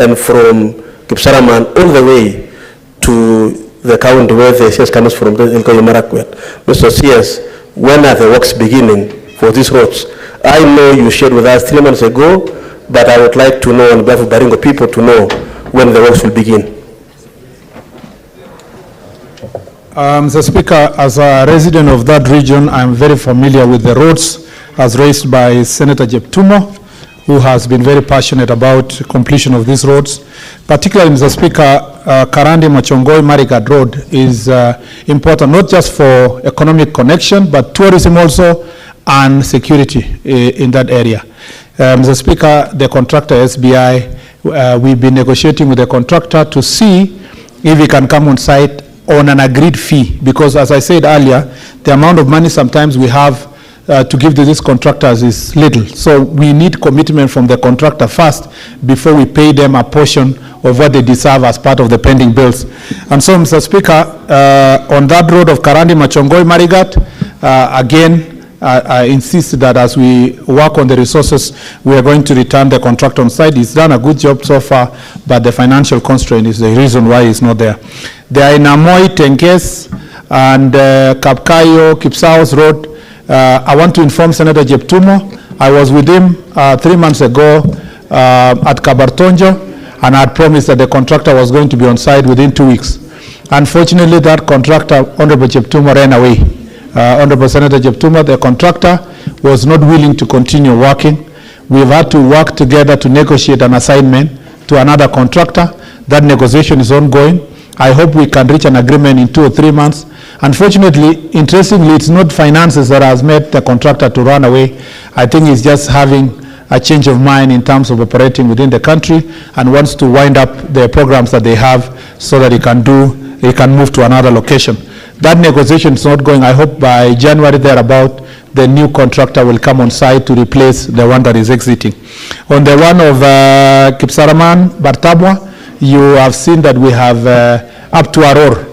and from Kipsaraman all the way to the county where the CS comes from, Mr. CS, when are the works beginning for these roads? I know you shared with us 3 months ago, but I would like to know on behalf of Baringo people to know when the works will begin. Mr. Speaker, as a resident of that region, I'm very familiar with the roads as raised by Senator Jeptumo, who has been very passionate about completion of these roads. Particularly, Mr. Speaker, Karandi Machongoi Marigat Road is important not just for economic connection, but tourism also and security in that area. Mr. Speaker, the contractor SBI, we've been negotiating with the contractor to see if he can come on site on an agreed fee, because as I said earlier, the amount of money sometimes we have to give to these contractors is little. So we need commitment from the contractor first before we pay them a portion of what they deserve as part of the pending bills. And so, Mr. Speaker, on that road of Karandi Machongoi Marigat, again, I insist that as we work on the resources, we are going to return the contractor on site. He's done a good job so far, but the financial constraint is the reason why he's not there. They are in Amoy, Tenkes, and Kapkayo, Kipsaos Road. I want to inform Senator Jeptumo. I was with him 3 months ago at Kabartonjo, and I had promised that the contractor was going to be on site within 2 weeks. Unfortunately, that contractor, Honorable Jeptumo, ran away. Honorable Senator Jeptumo, the contractor, was not willing to continue working. We've had to work together to negotiate an assignment to another contractor. That negotiation is ongoing. I hope we can reach an agreement in 2 or 3 months. Unfortunately, interestingly, it's not finances that has made the contractor to run away. I think he's just having a change of mind in terms of operating within the country and wants to wind up the programs that they have so that he can move to another location. That negotiation is not going. I hope by January thereabout, the new contractor will come on site to replace the one that is exiting. On the one of Kipsaraman, Bartabwa, you have seen that we have up to Aror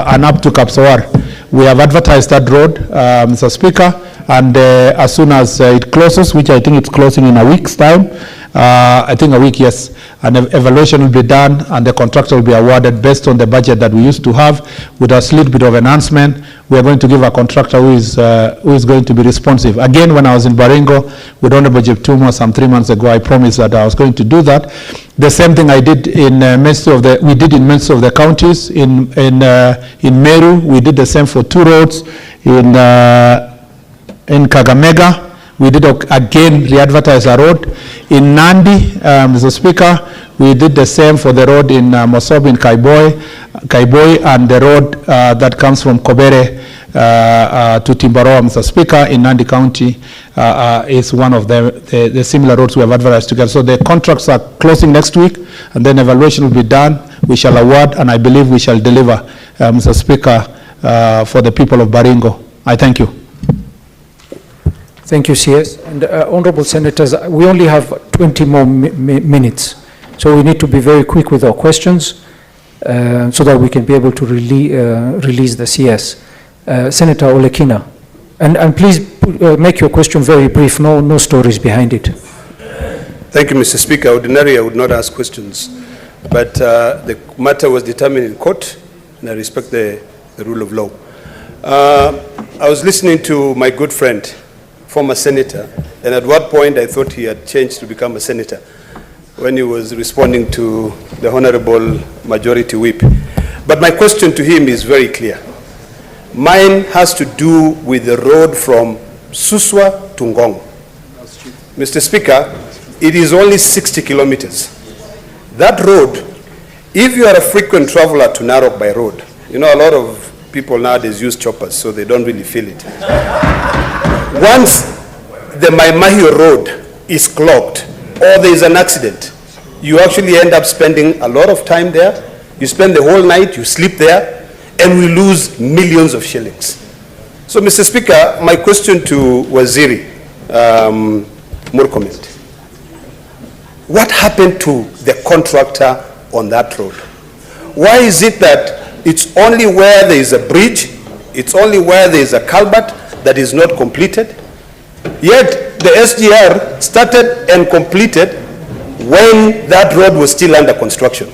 and up to Kapsawar. We have advertised that road, Mr. Speaker, and as soon as it closes, which I think it's closing in a week's time, I think a week, yes, an evaluation will be done and the contractor will be awarded based on the budget that we used to have with a little bit of enhancement. We are going to give a contractor who is going to be responsive. Again, when I was in Baringo with Honorable Jeptumo some 3 months ago, I promised that I was going to do that. The same thing I did in we did in most of the counties. In Meru, we did the same for 2 roads. In Kakamega, we did again re-advertise a road. In Nandi, Mr. Speaker, we did the same for the road in Mosob in Kaiboi, and the road that comes from Kobere to Timbaroa, Mr. Speaker, in Nandi County is one of the similar roads we have advertised together. So the contracts are closing next week, and then evaluation will be done. We shall award, and I believe we shall deliver, Mr. Speaker, for the people of Baringo. I thank you. Thank you, CS. And Honorable Senators, we only have 20 more minutes, so we need to be very quick with our questions so that we can be able to release the CS. Senator Olekina, and please make your question very brief, no stories behind it. Thank you, Mr. Speaker. Ordinarily, I would not ask questions, but the matter was determined in court, and I respect the rule of law. I was listening to my good friend, former senator, and at what point I thought he had changed to become a senator when he was responding to the Honorable Majority Whip. But my question to him is very clear. Mine has to do with the road from Suswa to Ngong. Mr. Speaker, it is only 60 kilometers. That road, if you are a frequent traveler to Narok by road, you know, a lot of people nowadays use choppers, so they don't really feel it. Once the Maimahio road is clogged or there is an accident, you actually end up spending a lot of time there. You spend the whole night, you sleep there, and we lose millions of shillings. So, Mr. Speaker, my question to Waziri Murkomen, what happened to the contractor on that road? Why is it that it's only where there is a bridge, it's only where there is a culvert that is not completed? Yet the SGR started and completed when that road was still under construction.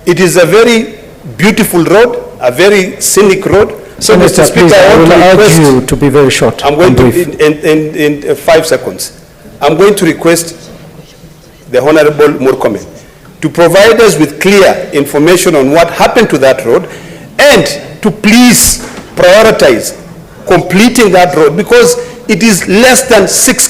It is a very beautiful road, a very scenic road. So, Senator, Mr. Speaker, please, I will urge you to be very short. I'm going and to, brief. in 5 seconds, I'm going to request the Honorable Murkomen to provide us with clear information on what happened to that road, and to please prioritize completing that road, because it is less than 6